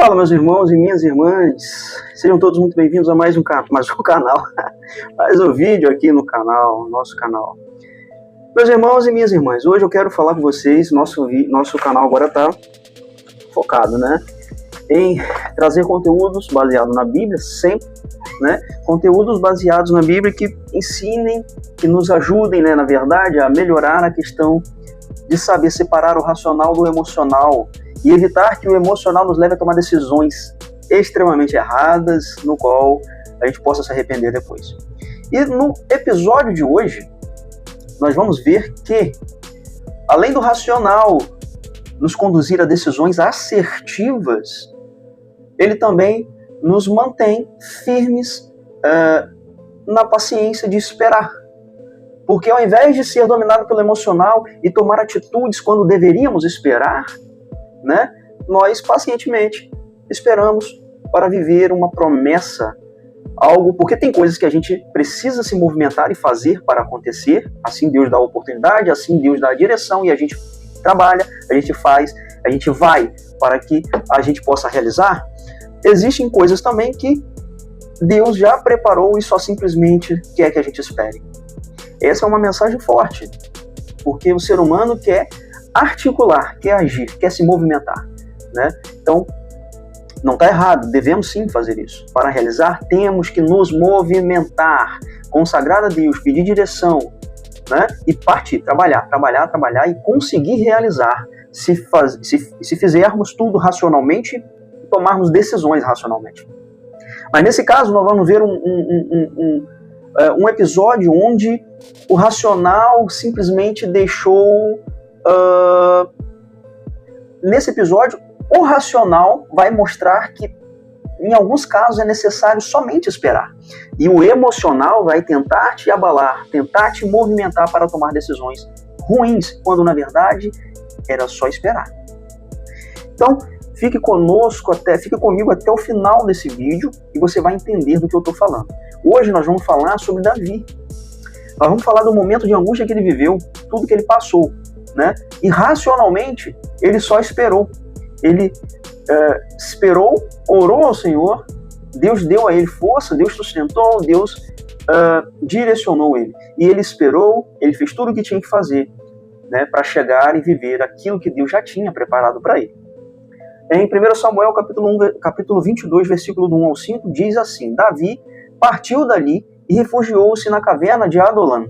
Fala, meus irmãos e minhas irmãs, sejam todos muito bem-vindos a mais um canal, mais um vídeo aqui no canal, nosso canal. Meus irmãos e minhas irmãs, hoje eu quero falar com vocês, nosso canal agora está focado, em trazer conteúdos baseados na Bíblia, sempre, conteúdos baseados na Bíblia que ensinem, que nos ajudem, na verdade, a melhorar a questão de saber separar o racional do emocional, e evitar que o emocional nos leve a tomar decisões extremamente erradas, no qual a gente possa se arrepender depois. E no episódio de hoje, nós vamos ver que, além do racional nos conduzir a decisões assertivas, ele também nos mantém firmes na paciência de esperar. Porque ao invés de ser dominado pelo emocional e tomar atitudes quando deveríamos esperar, nós pacientemente esperamos para viver uma promessa, algo, porque tem coisas que a gente precisa se movimentar e fazer para acontecer, assim Deus dá a oportunidade, assim Deus dá a direção e a gente trabalha, a gente faz, a gente vai para que a gente possa realizar. Existem coisas também que Deus já preparou e só simplesmente quer que a gente espere. Essa é uma mensagem forte, porque o ser humano quer articular, quer agir, quer se movimentar, Então, não está errado, devemos sim fazer isso. Para realizar, temos que nos movimentar, consagrar a Deus, pedir direção, e partir, trabalhar e conseguir realizar, se fizermos tudo racionalmente, tomarmos decisões racionalmente. Mas nesse caso, nós vamos ver um episódio onde o racional simplesmente deixou... Nesse episódio, o racional vai mostrar que, em alguns casos, é necessário somente esperar. E o emocional vai tentar te abalar, tentar te movimentar para tomar decisões ruins, quando, na verdade, era só esperar. Então, fique comigo até o final desse vídeo e você vai entender do que eu estou falando. Hoje nós vamos falar sobre Davi. Nós vamos falar do momento de angústia que ele viveu, tudo que ele passou, E racionalmente, ele só esperou. Ele esperou, orou ao Senhor, Deus deu a ele força, Deus sustentou, Deus direcionou ele. E ele esperou, ele fez tudo o que tinha que fazer, para chegar e viver aquilo que Deus já tinha preparado para ele. Em 1 Samuel, capítulo 22, versículo do 1 ao 5, diz assim: Davi partiu dali e refugiou-se na caverna de Adolam.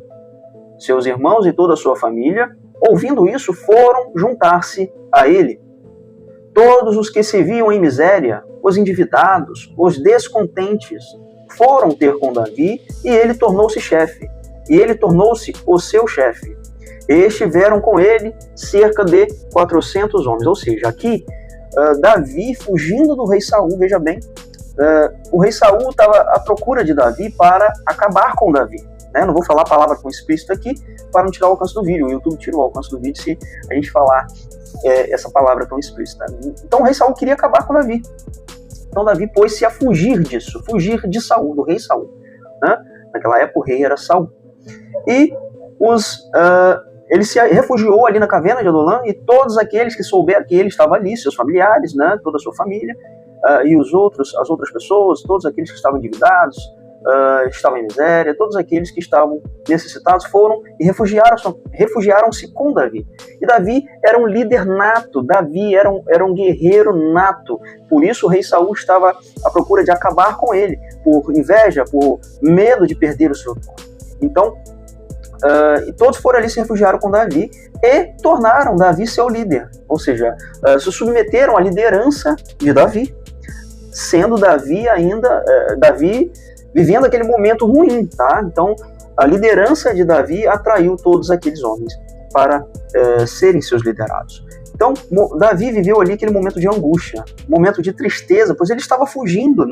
Seus irmãos e toda a sua família, ouvindo isso, foram juntar-se a ele. Todos os que se viam em miséria, os endividados, os descontentes, foram ter com Davi e ele tornou-se chefe. E ele tornou-se o seu chefe. E estiveram com ele cerca de 400 homens. Ou seja, aqui, Davi fugindo do rei Saul, veja bem, o rei Saul estava à procura de Davi para acabar com Davi. Não vou falar a palavra com explícito aqui para não tirar o alcance do vídeo. O YouTube tira o alcance do vídeo se a gente falar essa palavra tão explícita. Então o rei Saul queria acabar com Davi. Então Davi pôs-se a fugir disso, fugir de Saul, do rei Saul. Naquela época o rei era Saul. E ele se refugiou ali na caverna de Adolam e todos aqueles que souberam que ele estava ali, seus familiares, toda a sua família, e as outras pessoas, todos aqueles que estavam endividados, estavam em miséria, todos aqueles que estavam necessitados foram e refugiaram-se com Davi. E Davi era um líder nato, Davi era um guerreiro nato, por isso o rei Saul estava à procura de acabar com ele, por inveja, por medo de perder o seu trono. Então, e todos foram ali, se refugiaram com Davi e tornaram Davi seu líder, ou seja, se submeteram à liderança de Davi, sendo Davi ainda, Davi vivendo aquele momento ruim, Então, a liderança de Davi atraiu todos aqueles homens para serem seus liderados. Então, Davi viveu ali aquele momento de angústia, momento de tristeza, pois ele estava fugindo,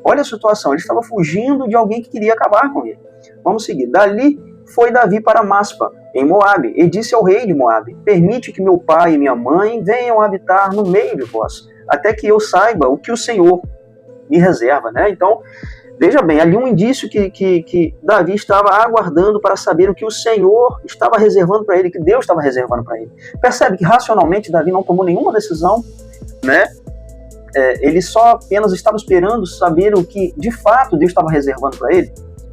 Olha a situação, ele estava fugindo de alguém que queria acabar com ele. Vamos seguir. Dali foi Davi para Maspa, em Moabe, e disse ao rei de Moabe: permite que meu pai e minha mãe venham habitar no meio de vós, até que eu saiba o que o Senhor me reserva, Então, veja bem, ali um indício que Davi estava aguardando para saber o que o Senhor estava reservando para ele, que Deus estava reservando para ele. Percebe que racionalmente Davi não tomou nenhuma decisão, ele só apenas estava esperando saber o que de fato Deus estava reservando para ele,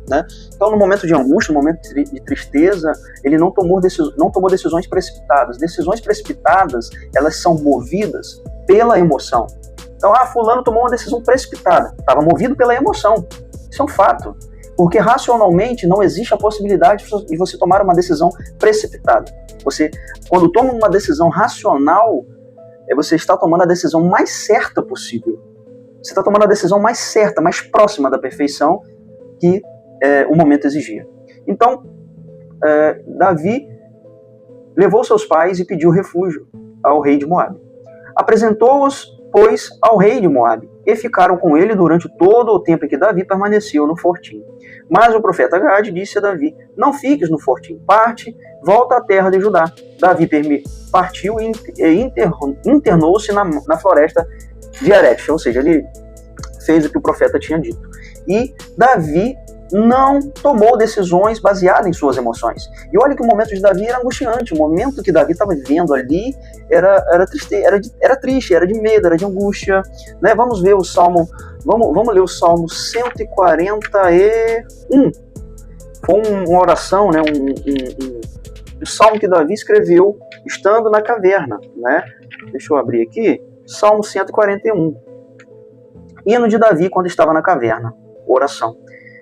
né? Então, no momento de angústia, no momento de tristeza, ele não tomou decisões precipitadas. Decisões precipitadas, elas são movidas pela emoção. Então, fulano tomou uma decisão precipitada, estava movido pela emoção. Isso é um fato. Porque racionalmente não existe a possibilidade de você tomar uma decisão precipitada. Você, quando toma uma decisão racional, você está tomando a decisão mais certa possível. Você está tomando a decisão mais certa, mais próxima da perfeição que o momento exigia. Então, Davi levou seus pais e pediu refúgio ao rei de Moabe. Apresentou-os, pois, ao rei de Moabe, e ficaram com ele durante todo o tempo em que Davi permaneceu no fortim. Mas o profeta Gade disse a Davi: não fiques no fortim, parte, volta à terra de Judá. Davi partiu e internou-se na floresta de Herete, ou seja, ele fez o que o profeta tinha dito. E Davi não tomou decisões baseadas em suas emoções. E olha que o momento de Davi era angustiante. O momento que Davi estava vivendo ali era triste, era de medo, era de angústia, né? Vamos ver o Salmo, vamos ler o Salmo 141. Foi uma oração, né? Um salmo que Davi escreveu estando na caverna, né? Deixa eu abrir aqui. Salmo 141. Hino de Davi quando estava na caverna. Oração.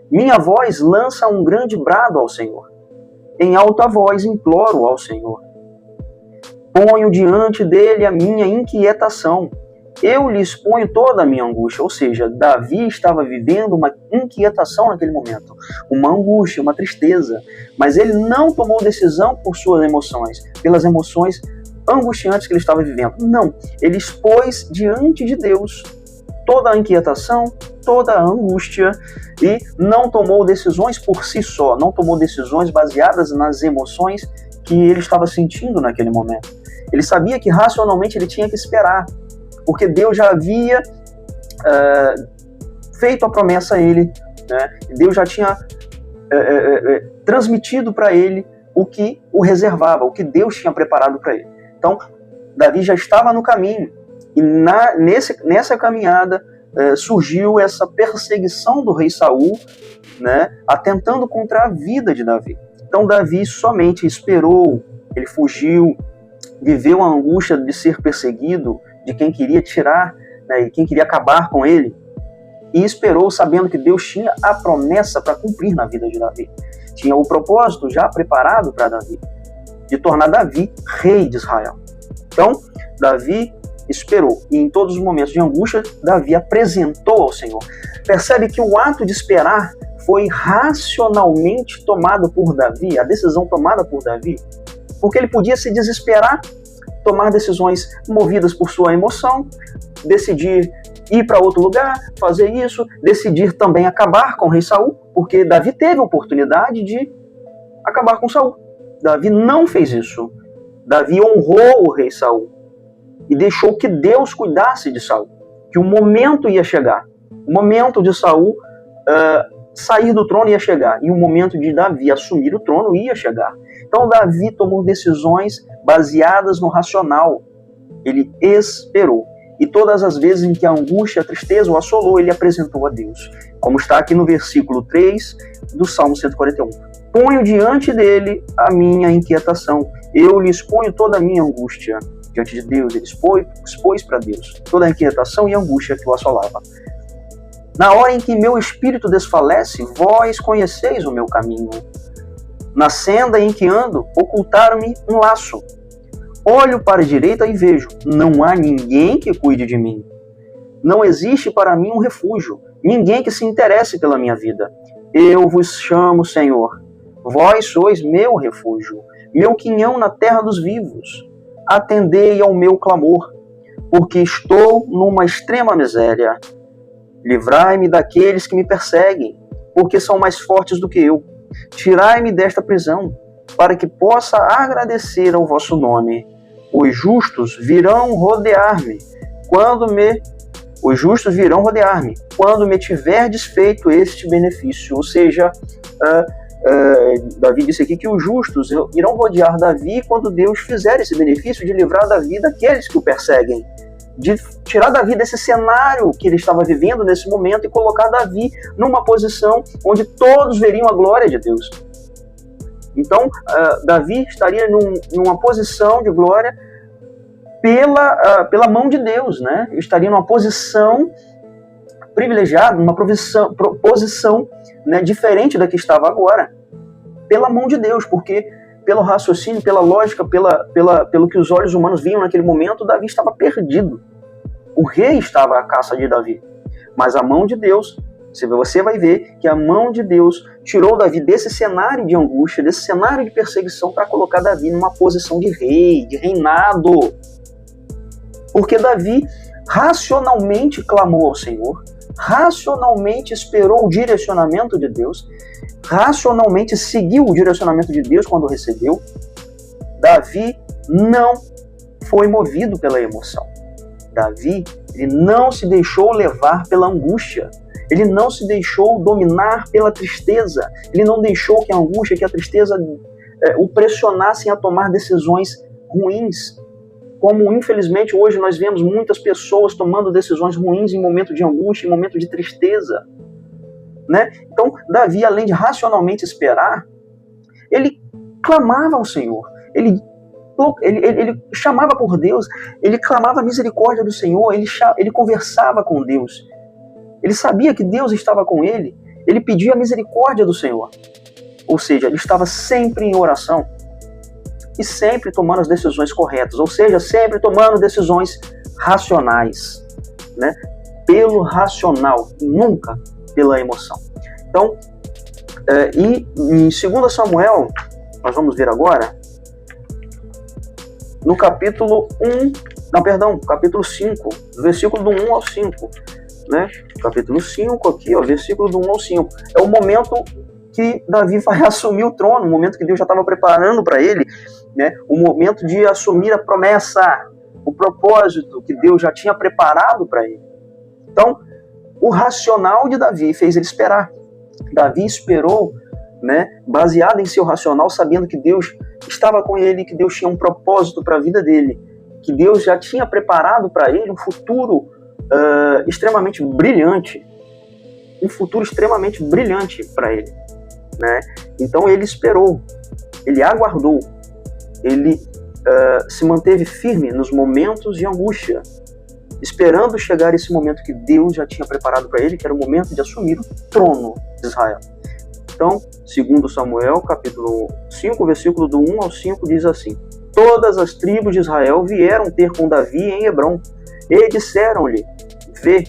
Minha voz lança um grande brado ao Senhor. Em alta voz imploro ao Senhor. Ponho diante dele a minha inquietação. Eu lhe exponho toda a minha angústia. Ou seja, Davi estava vivendo uma inquietação naquele momento. Uma angústia, uma tristeza. Mas ele não tomou decisão por suas emoções. Pelas emoções angustiantes que ele estava vivendo. Não. Ele expôs diante de Deus toda a inquietação, toda a angústia, e não tomou decisões por si só, não tomou decisões baseadas nas emoções que ele estava sentindo naquele momento. Ele sabia que racionalmente ele tinha que esperar, porque Deus já havia feito a promessa a ele, né? Deus já tinha transmitido para ele o que o reservava, o que Deus tinha preparado para ele. Então, Davi já estava no caminho, e nessa caminhada surgiu essa perseguição do rei Saul, né, atentando contra a vida de Davi. Então Davi somente esperou, ele fugiu, viveu a angústia de ser perseguido, de quem queria tirar, né, quem queria acabar com ele, e esperou sabendo que Deus tinha a promessa para cumprir na vida de Davi. Tinha o propósito já preparado para Davi, de tornar Davi rei de Israel. Então, Davi esperou, e em todos os momentos de angústia, Davi apresentou ao Senhor. Percebe que o ato de esperar foi racionalmente tomado por Davi, a decisão tomada por Davi, porque ele podia se desesperar, tomar decisões movidas por sua emoção, decidir ir para outro lugar, fazer isso, decidir também acabar com o rei Saul, porque Davi teve a oportunidade de acabar com Saul. Davi não fez isso. Davi honrou o rei Saul e deixou que Deus cuidasse de Saul, que o momento ia chegar. O momento de Saul sair do trono ia chegar, e o momento de Davi assumir o trono ia chegar. Então Davi tomou decisões baseadas no racional. Ele esperou. E todas as vezes em que a angústia, a tristeza o assolou, ele apresentou a Deus. Como está aqui no versículo 3 do Salmo 141. Ponho diante dele a minha inquietação. Eu lhe exponho toda a minha angústia. Diante de Deus, ele expôs para Deus toda a inquietação e angústia que o assolava. Na hora em que meu espírito desfalece, vós conheceis o meu caminho. Na senda em que ando, ocultaram-me um laço. Olho para a direita e vejo, não há ninguém que cuide de mim. Não existe para mim um refúgio, ninguém que se interesse pela minha vida. Eu vos chamo, Senhor. Vós sois meu refúgio, meu quinhão na terra dos vivos. Atendei ao meu clamor, porque estou numa extrema miséria. Livrai-me daqueles que me perseguem, porque são mais fortes do que eu. Tirai-me desta prisão, para que possa agradecer ao vosso nome. Os justos virão rodear-me, quando me tiverdes feito este benefício. Ou seja, Davi disse aqui que os justos irão rodear Davi quando Deus fizer esse benefício de livrar Davi daqueles que o perseguem. de tirar Davi desse cenário que ele estava vivendo nesse momento e colocar Davi numa posição onde todos veriam a glória de Deus. Então, Davi estaria numa posição de glória pela mão de Deus, né? Estaria numa posição privilegiada, numa posição, né, diferente da que estava agora, pela mão de Deus, porque pelo raciocínio, pela lógica, pelo que os olhos humanos viam naquele momento, Davi estava perdido. O rei estava à caça de Davi, mas a mão de Deus, você vai ver que a mão de Deus tirou Davi desse cenário de angústia, desse cenário de perseguição, para colocar Davi numa posição de rei, de reinado. Porque Davi racionalmente clamou ao Senhor, racionalmente esperou o direcionamento de Deus, racionalmente seguiu o direcionamento de Deus quando recebeu. Davi não foi movido pela emoção. Davi, ele não se deixou levar pela angústia. Ele não se deixou dominar pela tristeza. Ele não deixou que a angústia, que a tristeza o pressionassem a tomar decisões ruins. Como, infelizmente, hoje nós vemos muitas pessoas tomando decisões ruins em momento de angústia, em momento de tristeza. Né? Então, Davi, além de racionalmente esperar, ele clamava ao Senhor. Ele chamava por Deus, ele clamava a misericórdia do Senhor, ele conversava com Deus. Ele sabia que Deus estava com ele, ele pedia a misericórdia do Senhor. Ou seja, ele estava sempre em oração e sempre tomando as decisões corretas, ou seja, sempre tomando decisões racionais, né? Pelo racional, nunca pela emoção. Então, e em 2 Samuel, nós vamos ver agora, no capítulo 5, versículo do 1 ao 5, né? Capítulo 5 aqui, ó, versículo do 1 ao 5. É o momento que Davi vai assumir o trono, o momento que Deus já estava preparando para ele, né? O momento de assumir a promessa, o propósito que Deus já tinha preparado para ele. Então, o racional de Davi fez ele esperar. Davi esperou, né, baseado em seu racional, sabendo que Deus estava com ele, que Deus tinha um propósito para a vida dele, que Deus já tinha preparado para ele um futuro extremamente brilhante, para ele, né? Então ele esperou, ele aguardou, ele se manteve firme nos momentos de angústia, esperando chegar esse momento que Deus já tinha preparado para ele, que era o momento de assumir o trono de Israel. Então, 2 Samuel, capítulo 5, versículo do 1 ao 5, diz assim: Todas as tribos de Israel vieram ter com Davi em Hebrom, e disseram-lhe: Vê,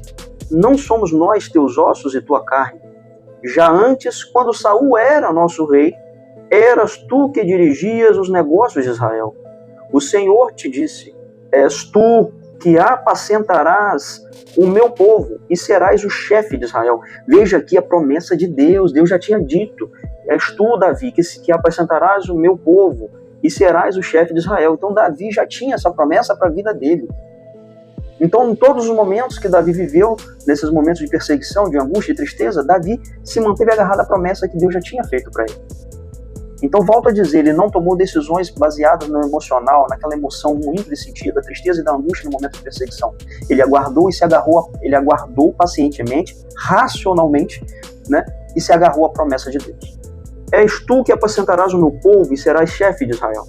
não somos nós teus ossos e tua carne. Já antes, quando Saul era nosso rei, eras tu que dirigias os negócios de Israel. O Senhor te disse: És tu que apacentarás o meu povo e serás o chefe de Israel. Veja aqui a promessa de Deus. Deus já tinha dito: És tu, Davi, que apacentarás o meu povo e serás o chefe de Israel. Então Davi já tinha essa promessa para a vida dele. Então, em todos os momentos que Davi viveu, nesses momentos de perseguição, de angústia e tristeza, Davi se manteve agarrado à promessa que Deus já tinha feito para ele. Então, volto a dizer, ele não tomou decisões baseadas no emocional, naquela emoção ruim que ele sentia, da tristeza e da angústia no momento de perseguição. Ele aguardou e se agarrou, ele aguardou pacientemente, racionalmente, né, e se agarrou à promessa de Deus. És tu que apacentarás o meu povo e serás chefe de Israel.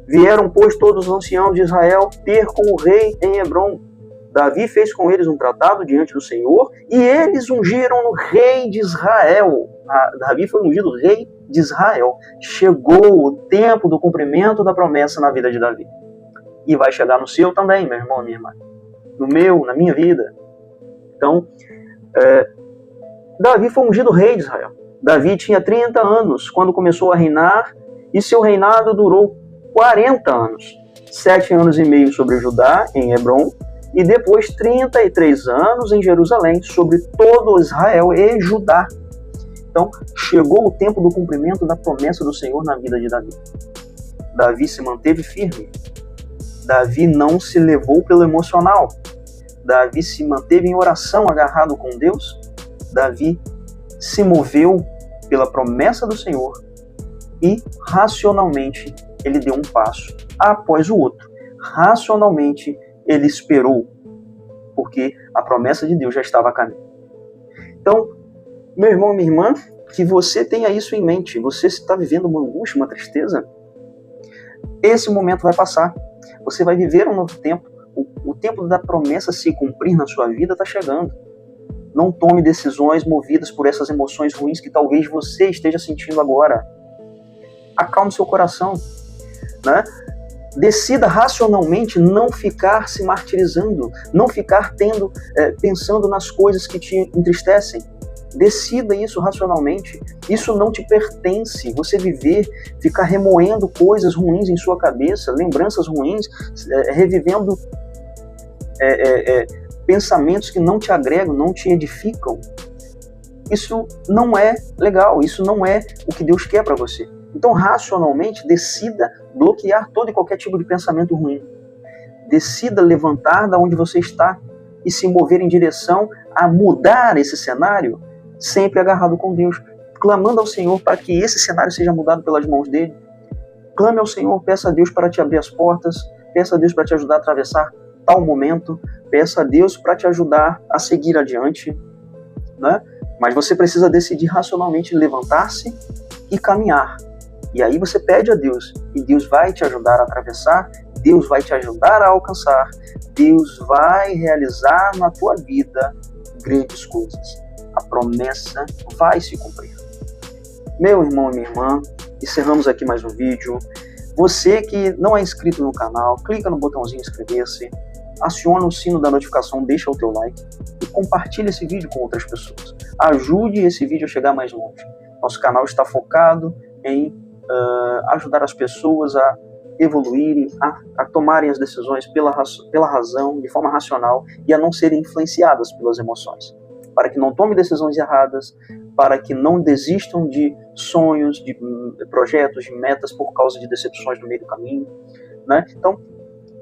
Vieram, pois, todos os anciãos de Israel ter com o rei em Hebrom. Davi fez com eles um tratado diante do Senhor e eles ungiram no rei de Israel. Davi foi ungido rei de Israel. Chegou o tempo do cumprimento da promessa na vida de Davi. E vai chegar no seu também, meu irmão, minha irmã. No meu, na minha vida. Então, Davi foi ungido rei de Israel. Davi tinha 30 anos quando começou a reinar e seu reinado durou 40 anos. 7 anos e meio sobre Judá, em Hebrom, e depois 33 anos em Jerusalém, sobre todo Israel e Judá. Então, chegou o tempo do cumprimento da promessa do Senhor na vida de Davi. Davi se manteve firme. Davi não se levou pelo emocional. Davi se manteve em oração, agarrado com Deus. Davi se moveu pela promessa do Senhor e, racionalmente, ele deu um passo após o outro. Racionalmente, ele esperou porque a promessa de Deus já estava a caminho. Então, meu irmão, minha irmã, que você tenha isso em mente. Você está vivendo uma angústia, uma tristeza, esse momento vai passar. Você vai viver um novo tempo. O tempo da promessa se cumprir na sua vida está chegando. Não tome decisões movidas por essas emoções ruins que talvez você esteja sentindo agora. Acalme seu coração, né? Decida racionalmente não ficar se martirizando, não ficar pensando nas coisas que te entristecem. Decida isso racionalmente. Isso não te pertence. Você ficar remoendo coisas ruins em sua cabeça, lembranças ruins, revivendo pensamentos que não te agregam, não te edificam. Isso não é legal. Isso não é o que Deus quer para você. Então, racionalmente, decida bloquear todo e qualquer tipo de pensamento ruim. Decida levantar da onde você está e se mover em direção a mudar esse cenário, sempre agarrado com Deus, clamando ao Senhor para que esse cenário seja mudado pelas mãos dele. Clame ao Senhor, peça a Deus para te abrir as portas, peça a Deus para te ajudar a atravessar tal momento, peça a Deus para te ajudar a seguir adiante, né? Mas você precisa decidir racionalmente levantar-se e caminhar. E aí você pede a Deus, e Deus vai te ajudar a atravessar, Deus vai te ajudar a alcançar, Deus vai realizar na tua vida grandes coisas. A promessa vai se cumprir. Meu irmão e minha irmã, encerramos aqui mais um vídeo. Você que não é inscrito no canal, clica no botãozinho inscrever-se, aciona o sino da notificação, deixa o teu like e compartilha esse vídeo com outras pessoas. Ajude esse vídeo a chegar mais longe. Nosso canal está focado em ajudar as pessoas a evoluírem, a tomarem as decisões pela razão, de forma racional, e a não serem influenciadas pelas emoções. Para que não tomem decisões erradas, para que não desistam de sonhos, de projetos, de metas por causa de decepções no meio do caminho, né? Então,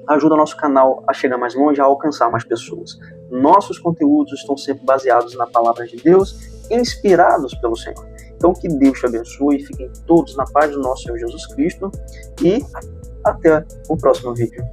ajuda o nosso canal a chegar mais longe, a alcançar mais pessoas. Nossos conteúdos estão sempre baseados na palavra de Deus, inspirados pelo Senhor. Então, que Deus te abençoe, fiquem todos na paz do nosso Senhor Jesus Cristo e até o próximo vídeo.